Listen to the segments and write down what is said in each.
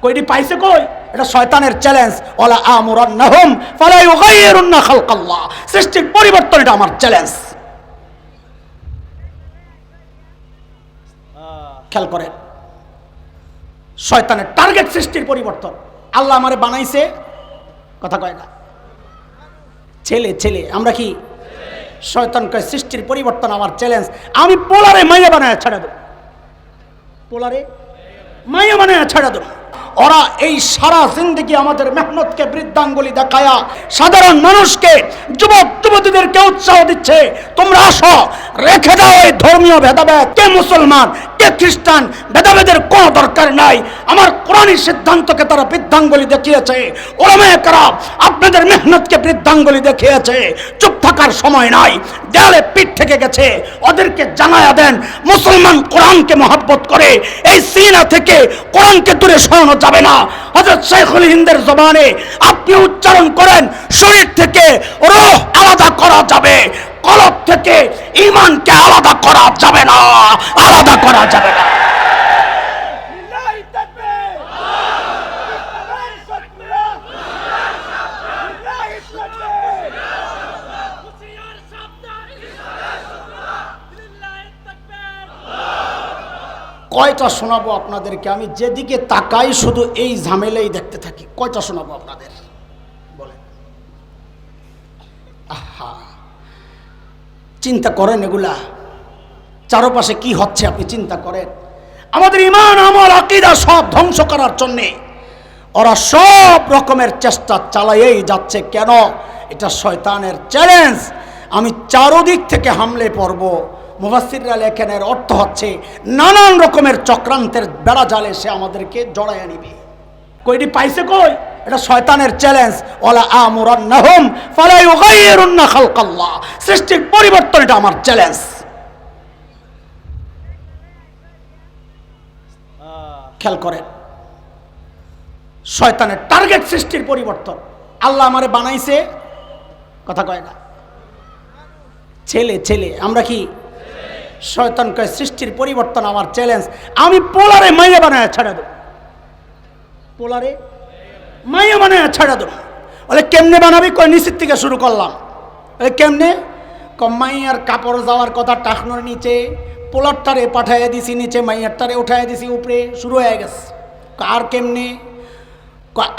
কইটি পাইছে কই? এটা শয়তানের চ্যালেঞ্জ। ওয়ালা আমুরান্নাহুম ফালা ইউগাইয়িরুন্না খালকাল্লাহ, সৃষ্টির পরিবর্তন এটা আমার চ্যালেঞ্জ। খেয়াল করেন, শয়তানের টার্গেট সৃষ্টির পরিবর্তন। আল্লাহ আমারে বানাইছে, কথা কয় না, ছেলে ছেলে, আমরা কি? শয়তান কয় সৃষ্টির পরিবর্তন আমার চ্যালেঞ্জ। আমি পোলারে মাইয়া বানায় ছাড়া দেব, পোলারে মাইয়া বানায় ছাড়া দেব। ওরা এই সারা জিন্দগি আমাদের মেহনতকে বৃদ্ধাঙ্গুলি দেখায়া সাধারণ মানুষকে, যুবক যুবতীদেরকে উৎসাহ দিচ্ছে, তোমরা আসো, রেখে দাও এই ধর্মীয় ভেদাভেদ। কে মুসলমান কে খ্রিস্টান ভেদাভেদের কোনো দরকার নাই। আমার কোরআনী সিদ্ধান্তকে তারা বৃদ্ধাঙ্গুলি দেখিয়েছে, ওলামায়ে কেরাম আপনাদের মেহনতকে বৃদ্ধাঙ্গুলি দেখিয়েছে। চুপ থাকার সময় নাই, দেয়ালে পিঠ থেকে গেছে, ওদেরকে জানায়া দেন মুসলমান কোরআনকে মহব্বত করে। এই সিনা থেকে কোরআনকে দূরে সরানো যাবে না। হযরত শাইখুল হিন্দের জবানে আপনি উচ্চারণ করেন, শরীর থেকে রূহ আলাদা করা যাবে, কলব থেকে ঈমানকে আলাদা করা যাবে না, আলাদা করা যাবে না। কয়টা শোনাবো আপনাদেরকে? আমি যেদিকে তাকাই শুধু এই ঝামেলাই দেখতে থাকি। কয়টা শোনাবো আপনাদের বলেন? আহা, চিন্তা করেন, এগুলা চারপাশে কি হচ্ছে আপনি চিন্তা করেন। আমাদের ঈমান আমল আকীদা সব ধ্বংস করার জন্যে ওরা সব রকমের চেষ্টা চালাইয়েই যাচ্ছে। কেন? এটা শয়তানের চ্যালেঞ্জ। আমি চারদিক থেকে হামলে পড়ব। মুফাসসিররা লেখেন এর অর্থ হচ্ছে নানান রকমের চক্রান্তের বেড়া জালে সে আমাদেরকে জড়াইয়া নিবে। কইটি পাইছে কই? এটা শয়তানের চ্যালেঞ্জ। ওয়ালা আমুরান্নাহুম ফালা ইউগাইয়িরুন্না খালকাল্লাহ, সৃষ্টির পরিবর্তন এটা আমার চ্যালেঞ্জ। খেয়াল করেন, শয়তানের টার্গেট সৃষ্টির পরিবর্তন। আল্লাহ আমারে বানাইছে, কথা কয় না, ছেলে ছেলে, আমরা কি? শয়তান কয় সৃষ্টির পরিবর্তন আমার চ্যালেঞ্জ। আমি পোলারে মাইয়া বানায় ছাড়া দেব, পোলারে মাইয়া বানায় ছাড়া দেব। বলে কেমনে বানাবি? কয় নিচের থেকে শুরু করলাম। কেমনে? মাইয়ার কাপড় যাওয়ার কথা টাকনোর নিচে, পোলারটারে পাঠাইয়া দিছি নিচে, মাইয়ারটারে উঠাইয়া দিছি উপরে, শুরু হয়ে গেছে। আর কেমনে?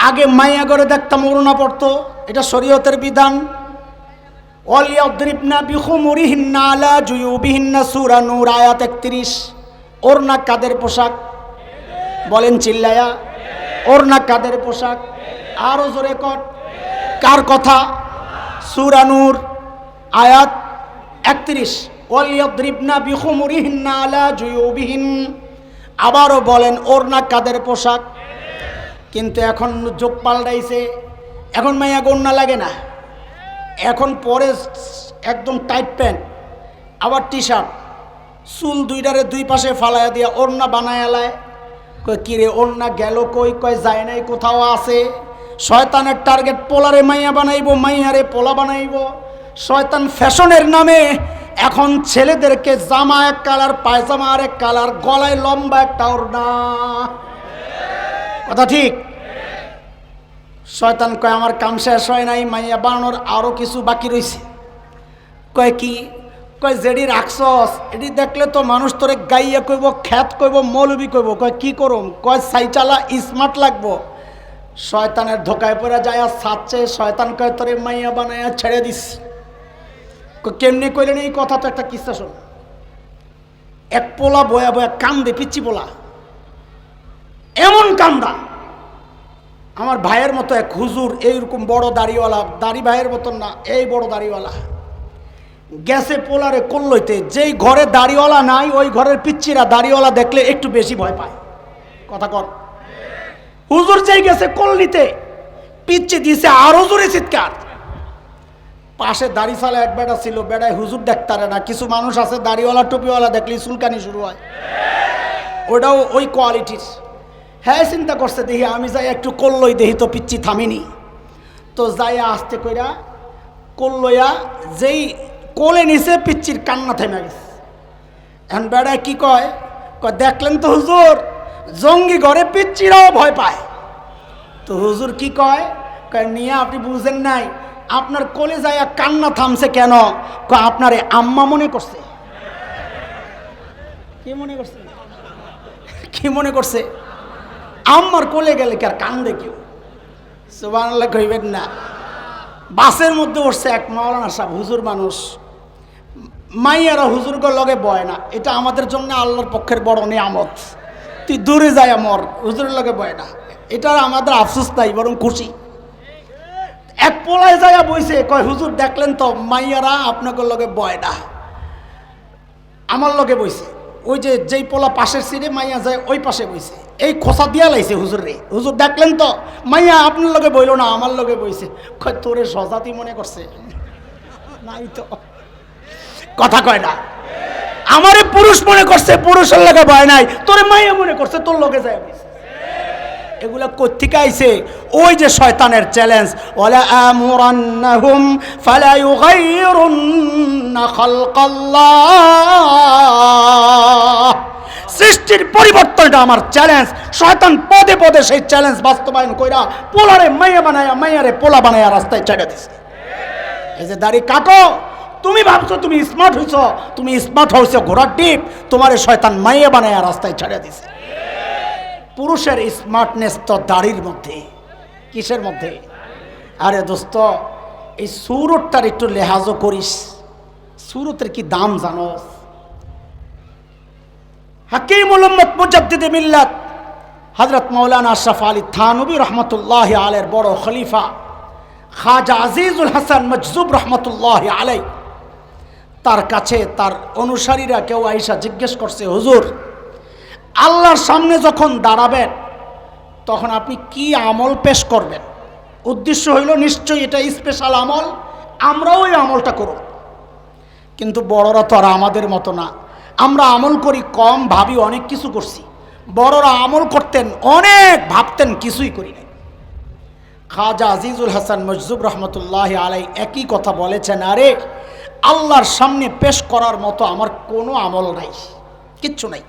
আগে মাইয়া করে দেখতাম ওড়না পড়তো, এটা শরীয়তের বিধান। ওয়ালিয়াদরিবনা বিখুমুরিহিন্না আলা জুয়ুবিহিন্না, সূরা নূর আয়াত 31। ওড়না কাদের পোশাক? বলেন চিল্লায়া। ওড়না কাদের পোশাক? আরো জোরে কর। কার কথা? সূরা নূর আয়াত 31। ওয়ালিয়াদরিবনা বিখুমুরিহিন্না আলা জুয়ুবিহিন। আবারও বলেন ওড়না কাদের পোশাক? কিন্তু এখন যোগ পাল্টাইছে, এখন মাইয়া ওড়না লাগে না, এখন পরে একদম টাইট প্যান্ট, আবার টি শার্ট, চুল দুইটারে দুই পাশে ফালাইয়া দিয়া ওড়না বানায় এলায়। কয় কিরে ওড়না গেল কই? কয় যায় নাই, কোথাও আছে। শয়তানের টার্গেট পোলারে মাইয়া বানাইব, মাইয়ারে পোলা বানাইব। শয়তান ফ্যাশনের নামে এখন ছেলেদেরকে জামা এক কালার, পায়জামা আরেক কালার, গলায় লম্বা একটা ওড়না, কথা ঠিক? শয়তান কয় আমার কাম শেষ হয় নাই, মাইয়া বানানোর আরো কিছু বাকি রয়েছে। কয় কি? কয় যেডি রাখছস এটি দেখলে তো মানুষ তোরে গাইয়া কইব, খ্যাত কইব, মৌলবি কইব। কয় কি করম? কয় সাইচালা স্মার্ট লাগবো। শয়তানের ধোকায় পড়ে যায় আর ছাড়ছে। শয়তান কয় তোরে মাইয়া বানাইয়া ছেড়ে দিস। কেমনি কইলেন এই কথা? তো একটা কিস্সা শোন। এক পোলা বয়া বয়া কান্দে, পিচ্ছি পোলা, এমন কান্দা। আমার ভাইয়ের মতো এক হুজুর, এইরকম বড় দাড়িওয়ালা, দাড়ি ভাইয়ের মতন না, এই বড় দাড়িওয়ালা, গেছে পোলারে কল্লইতে। যেই ঘরে দাড়িওয়ালা নাই ওই ঘরের পিচ্ছিরা দাড়িওয়ালা দেখলে একটু বেশি ভয় পায়, কথা কর। হুজুর যেই গেছে কল্লিতে, পিচ্ছি দিয়েছে আরো জোরে চিৎকার। পাশে দাড়ি ফালা এক বেড়া ছিল, বেড়ায় হুজুর দেখতারে না। কিছু মানুষ আছে দাড়িওয়ালা টুপিওয়ালা দেখলেই চুলকানি শুরু হয়, ওটাও ওই কোয়ালিটির। হ্যাঁ চিন্তা করছে দেখি আমি যাই একটু কল্লই দেখি তো পিচ্ছি থামিনি। তো যাইয়া আসতে কইরা কল্লইয়া যেই কোলে নিছে, পিচ্ছির কান্না থেমে গেছে। এখন বেড়ায় কি কয়? দেখলেন তো হুজুর, জঙ্গি ঘরে পিচ্ছিরাও ভয় পায়। তো হুজুর কি কয়, কয় নিয়ে আপনি বুঝেন নাই, আপনার কোলে যায় কান্না থামছে কেন? কয় আপনারে আম্মা মনে করছে। কি মনে করছে? কি মনে করছে? আম্মার কোলে গেলে কি আর কান্দে কেউ? সুবহানাল্লাহ কইবেন না। বাসের মধ্যে উঠছে এক মাওলানা সাহেব, হুজুর মানুষ, মাইয়ারা হুজুরকে লগে বয় না, এটা আমাদের জন্য আল্লাহর পক্ষের বড় নিয়ামত। তুই দূরে যায় মর, হুজুরের লগে বয় না, এটা আমাদের আফসোস নাই, বরং খুশি। এক পোলায় যায় বইছে, কয় হুজুর দেখলেন তো মাইয়ারা আপনাকে লগে বয় না, আমার লগে বইছে। ওই যে যেই পোলা পাশের সিটে মাইয়া যায় ওই পাশে বইছে, এই খোসা দিয়া লাইছে হুজুর রে, হুজুর দেখলেন তো মাইয়া আপনার লগে বইল না, আমার লগে বইছে। কয় তোরে সজাতি মনে করছে? নাই তো, কথা কয় না। আমারে পুরুষ মনে করছে, পুরুষের লগে বয় নাই, তোরে মাইয়া মনে করছে, তোর লগে যায় বইছে। এগুলা কোত্থেকে আইছে? ওই যে শয়তানের চ্যালেঞ্জ, ওয়ালা আমুরান্নাহুম ফালা ইউগাইরুন্না খালকাল্লাহ। সৃষ্টির পরিবর্তনটা আমার চ্যালেঞ্জ। শয়তান পদে পদে সেই চ্যালেঞ্জ বাস্তবায়ন কইরা পোলারে মাইয়া বানায়া, মাইয়ারে পোলা বানায়া রাস্তায় ছেড়ে দিছে। এই যে দাড়ি কাটো, তুমি ভাবছো তুমি স্মার্ট হইছো, তুমি স্মার্ট হইছো ঘোড়ার ডিপ, তোমারে শয়তান মাইয়া বানায়া রাস্তায় ছেড়ে দিছে। পুরুষের স্মার্টনেস তো দাড়ির মধ্যে। কিসের মধ্যে? আরে দোস্ত, এই সুরতটার একটু লেহাজও করিস। সুরতের কি দাম জানোস? হাকিমুল উম্মত মুজাদ্দিদে মিল্লাত হযরত মাওলানা আশরাফ আলী থানভী রহমতুল্লাহ আলাইহির বড় খলিফা খাজা আজিজুল হাসান মজজুব রহমতুল্লাহ আলাই, তার কাছে তার অনুসারীরা কেউ আইসা জিজ্ঞেস করছে, হুজুর আল্লাহর সামনে যখন দাঁড়াবেন তখন আপনি কি আমল পেশ করবেন? উদ্দেশ্য হইল নিশ্চয়ই এটা স্পেশাল আমল, আমরাও ওই আমলটা করব। কিন্তু বড়রা তো আর আমাদের মতো না, আমরা আমল করি কম, ভাবি অনেক কিছু করছি। বড়রা আমল করতেন অনেক, ভাবতেন কিছুই করি নাই। খাজা আজিজুল হাসান মজজুব রহমতুল্লাহ আলাই একই কথা বলেছেন, আরে আল্লাহর সামনে পেশ করার মতো আমার কোনো আমল নাই, কিচ্ছু নাই।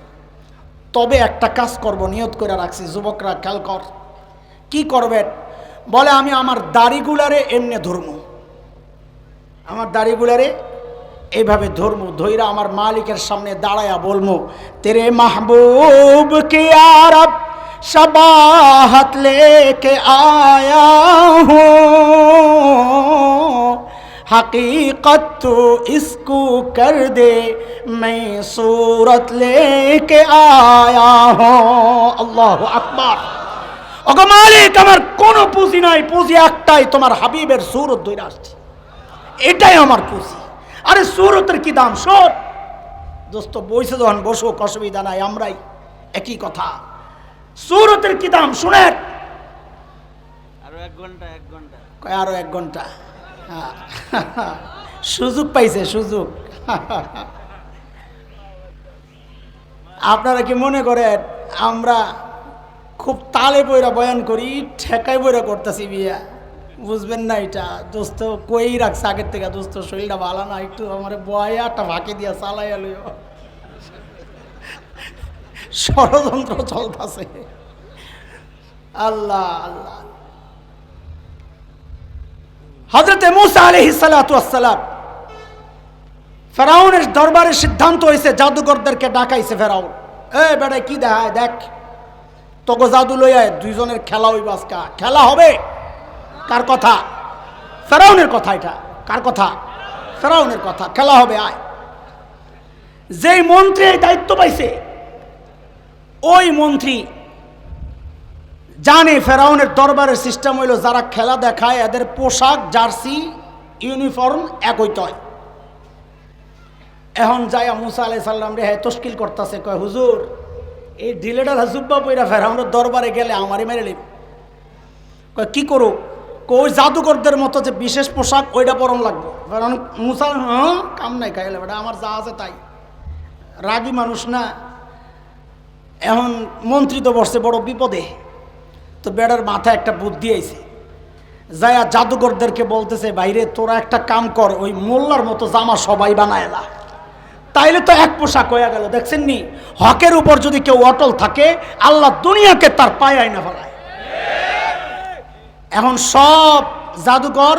তবে একটা কাজ করব, নিয়ত করে রাখছি। যুবকরা খেয়াল কর, কি করবেন? বলে আমি আমার দাড়িগুলারে এমনি ধরবো, আমার দাড়িগুলারে এইভাবে ধরবো, ধইরা আমার মালিকের সামনে দাঁড়ায়া বলবো, তেরে মাহবুব কে আরব शबाहत लेके आया हूँ, हकीकत तो इसको कर दे मैं सूरत लेके आया हूँ। अल्लाहु আকবার। ওগো মালিক, আমার কোনো পুঁজি নাই, পুঁজি একটাই, তোমার হাবিবের সুরত ধরে আসছে, এটাই আমার পুঁজি। আরে সুরতের কি দাম? শোন দোস্ত, বইছে যখন বসো, অসুবিধা নাই, আমরাই একই কথা। সুরতের কি দাম শুনেন? আরো এক ঘন্টা সুযোগ পাইছে, সুযোগ। আপনারা কি মনে করেন আমরা খুব তালে বইরা বয়ান করি, ঠেকাই বইরা করতেছি বিয়া? বুঝবেন না এটা দোস্ত, কই রাখছে আগের থেকে, দোস্ত শরীরটা ভালো না, একটু আমার বয়া একটা ফাঁকি দিয়া চালাই আলো, ষড়যন্ত্র চলতেছে। আল্লাহ আল্লাহ। হযরত মুসা আলাইহিস সালাতু ওয়াস সালাম, ফেরাউনের দরবারে সিদ্ধান্ত হয়েছে জাদুকরদেরকে ডাকাইছে ফেরাউন, এই বেটা কি দেখায় দেখ, তোকে জাদু লই আয়, দুইজনের খেলা হইব আজকে। খেলা হবে কার কথা? ফেরাউনের কথা। এটা কার কথা? ফেরাউনের কথা। খেলা হবে, আয়। যেই মন্ত্রী এই দায়িত্ব পাইছে, ওই মন্ত্রী জানে ফেরাউনের দরবারের সিস্টেম হইল যারা খেলা দেখায় এদের পোশাক, জার্সি, ইউনিফর্ম এক হইতে হয়। এখন যাইয়া মুসা আলাইহিস সালাম রে তশকিল করতেছে, কয় হুজুর এই ঢিলেটা জুব্বা পইরা ফেরাউনের দরবারে গেলে আমারই মেরে লিব। কয় কি করো? ওই জাদুকরদের মতো যে বিশেষ পোশাক ওইটা পরন লাগবে। ফেরাউন মুসা, হ্যাঁ কাম নাই, খাইলে বেটা আমার যা আছে তাই। রাগী মানুষ না। এখন মন্ত্রী তো বসছে বড় বিপদে, তো বেড়ার মাথায় একটা বুদ্ধি আইছে, যায়া জাদুকরদেরকে বলতেছে, বাইরে তোরা একটা কাম কর, ওই মোল্লার মতো জামা সবাই বানায়লা, তাইলে তো এক পোশাক হয়ে গেল। দেখছেন নি, হকের উপর যদি কেউ অটল থাকে আল্লাহ দুনিয়াকে তার পায়ে আইনা ফেলায়। এখন সব জাদুকর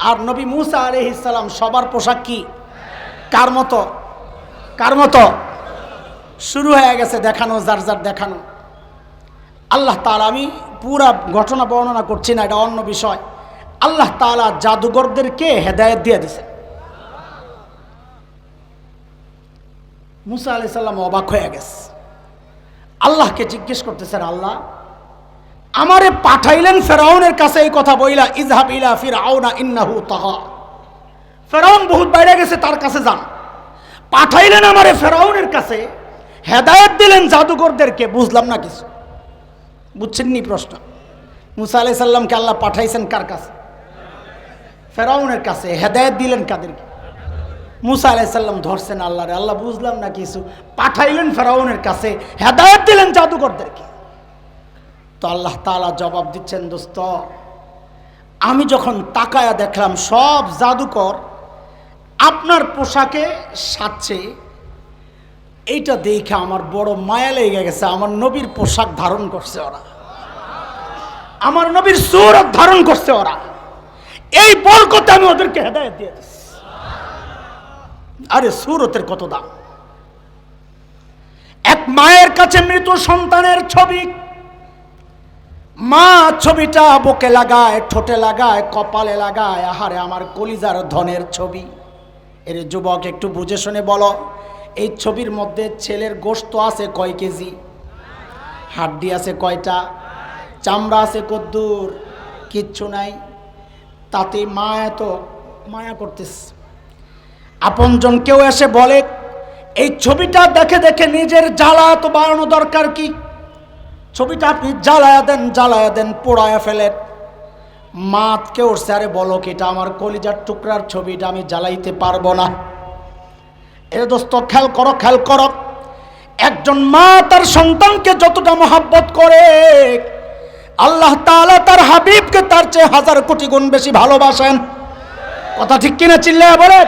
আর নবী মুসা আলাইহিস সালাম সবার পোশাক কি কার মতো? কার মতো? শুরু হয়ে গেছে দেখানো, যার যার দেখানো। আল্লাহ তাআলা, আমি পুরা ঘটনা বর্ণনা করছি না, এটা অন্য বিষয়। আল্লাহ তাআলা জাদুঘরদেরকে হেদায়েত দিয়ে দিছে। মুসা আলাইহিস সালাম অবাক হয়ে গেছে, আল্লাহকে জিজ্ঞেস করতেছেন, আল্লাহ আমারে পাঠাইলেন ফেরাউনের কাছে এই কথা বইলা, ইযহাব ইলা ফিরআউনা ইন্নাহু তাগা, ফেরাউন বহুত বাইরে গেছে, তার কাছে যান। পাঠাইলেন আমারে ফেরাউনের কাছে, হেদায়েত দিলেন জাদুঘরদেরকে, বুঝলাম না কিছু। বুঝছেননি প্রশ্ন? মুসা আলাইহিস সালামকে আল্লাহ পাঠাইছেন কার কাছে? ফেরাউনের কাছে। হেদায়েত দিলেন কাদেরকে? মুসা আলাইহিস সালাম ধরছেন আল্লাহরে, আল্লাহ বুঝলাম না কিছু, পাঠাইলেন ফেরাউনের কাছে, হেদায়েত দিলেন জাদুঘরদেরকে। তো আল্লাহ তাআলা জবাব দিচ্ছেন, দোস্ত আমি যখন তাকায়া দেখলাম সব জাদুকর আপনার পোশাকে সাজছে, এইটা দেখে আমার বড় মায়া লেগে গেছে। আমার নবীর পোশাক ধারণ করছে ওরা, আমার নবীর সূরত ধারণ করছে ওরা, এই বরকতে আমি ওদেরকে হেদায়েত দিয়ে দিচ্ছি। আরে সূরতের কত দাম! এক মায়ের কাছে মৃত সন্তানের ছবি, মা ছবিটা বুকে লাগায়, ঠোঁটে লাগায়, কপালে লাগায়, আহারে আমার কলিজার ধনের ছবি। এর যুবক একটু বুঝে শুনে বলো, এই ছবির মধ্যে ছেলের গোশত আছে কয় কেজি? হাড্ডি আছে কয়টা? চামড়া আছে কদ্দুর? কিচ্ছু নাই। তাতে মা এত মায়া করতেছে। আপনজন কেউ এসে বলে, এই ছবিটা দেখে দেখে নিজের জ্বালা তো বাড়ানো দরকার কি? ছবিটা আপনি জ্বালায়া দেন, পোড়ায়া ফেলেন। মা কেউ স্যারে বলো কি, এটা আমার কলিজার টুকরার ছবিটা আমি জ্বালাইতে পারবো না। এ দোস্ত খেয়াল করো, একজন মা তার সন্তানকে যতটা মহব্বত করে, আল্লাহ তাআলা তার হাবিবকে তার চেয়ে 1000 কোটি গুণ বেশি ভালোবাসেন। কথা ঠিক কিনা চিল্লায়া বলে?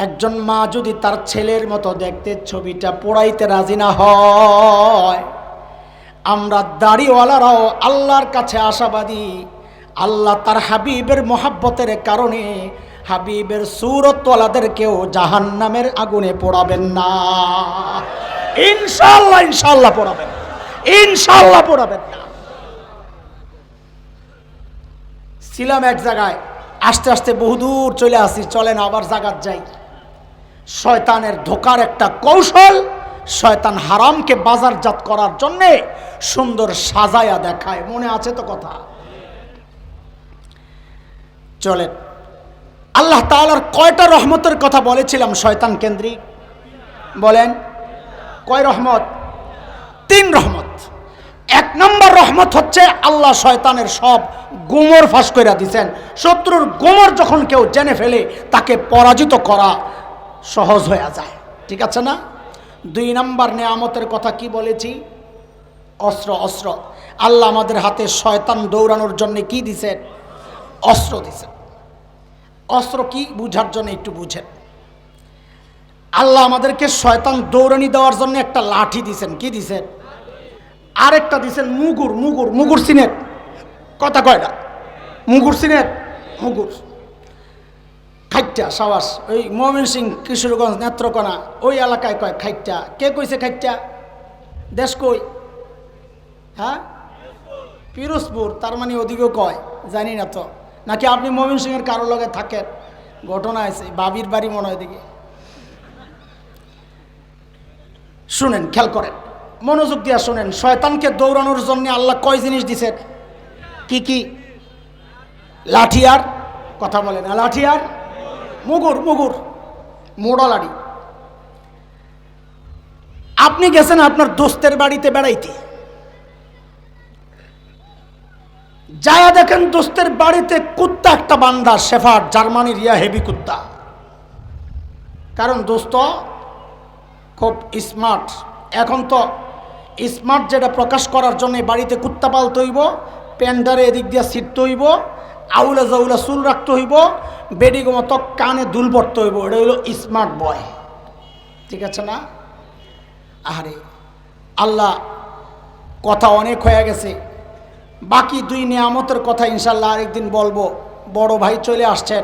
একজন মা যদি তার ছেলের মতো দেখতে ছবিটা পোড়াইতে রাজি না হয়, আমরা দাড়িওয়ালারাও আল্লাহর কাছে আশাবাদী, আল্লাহ তার হাবিবের মহব্বতের কারণে হাবিবের সূরতওয়ালাদেরকেও জাহান্নামের আগুনে পোড়াবেন না। ইনশাআল্লাহ পোড়াবেন, ইনশাআল্লাহ পোড়াবেন না। ছিলাম এক জায়গায়, আস্তে আস্তে বহুদূর চলে আসি, চলেন আবার জায়গায় যাই। শয়তানের ধোকার একটা কৌশল, শয়তান হারামকে বাজারজাত করার জন্যে সুন্দর সাজায়া দেখায়। মনে আছে তো কথা? চলেন, আল্লাহ তাআলার কয়টা রহমতের কথা বলেছিলাম শয়তান কেন্দ্রিক? বলেন কয় রহমত? 3 রহমত। 1 নম্বর রহমত হচ্ছে আল্লাহ শয়তানের সব গোমর ফাঁস করে দিয়েছেন। শত্রুর গোমর যখন কেউ জেনে ফেলে, তাকে পরাজিত করা সহজ হয়ে যায়। ঠিক আছে না? 2 নম্বর নেয়ামতের কথা কি বলেছি? অস্ত্র। আল্লাহ আমাদের হাতে শয়তান দৌড়ানোর জন্য কি দিছেন? অস্ত্র দিছেন। অস্ত্র কি বুঝার জন্য একটু বুঝেন। আল্লাহ আমাদেরকে শয়তান দৌড়ানি দেওয়ার জন্য একটা লাঠি দিছেন। কি দিছেন? আরেকটা দিছেন মুগুর সিনেট। কথা কয়টা? মুগুর সিনেট, মুগুর খাইটা সাবাস। ওই ময়মনসিংহ, কিশোরগঞ্জ, নেত্রকোনা ওই এলাকায় কয় খাইটা। কে কইছে খাইটা? দেশ কই? হ্যাঁ, পিরোজপুর। তার মানে ওদিকেও কয়, জানি না তো। নাকি আপনি ময়মনসিংহের কারো লগে থাকেন? ঘটনা আছে, বাবির বাড়ি মনে হয় দিকে। শুনেন, খেয়াল করেন, মনোযোগ দিয়া শুনেন। শয়তানকে দৌড়ানোর জন্য আল্লাহ কয় জিনিস দিছেন? কি কি? লাঠি আর, কথা বলে না, লাঠি আর মুগুর, মোড়া লাঠি। আপনি গেছেন আপনার দোস্তের বাড়িতে বেড়াইতে, যায়া দেখেন দোস্তের বাড়িতে কুত্তা একটা বান্ধা, শেফার্ড, জার্মানির হেভি কুত্তা। কারণ দোস্ত খুব স্মার্ট। এখন তো স্মার্ট যেটা প্রকাশ করার জন্য বাড়িতে কুত্তা পালতে হইব, প্যান্ডারে এদিক দিয়ে ছিটতে হইব, আউলা জাউলা চুল রাখতে হইব, বেডিগো মতো কানে দুল পড়তে হইব। এটা হইল স্মার্ট বয়। ঠিক আছে না? আরে আল্লাহ কথা অনেক হয়ে গেছে, বাকি দুই নিয়ামতের কথা ইনশাল্লাহ আরেকদিন বলবো। বড় ভাই চলে আসছেন।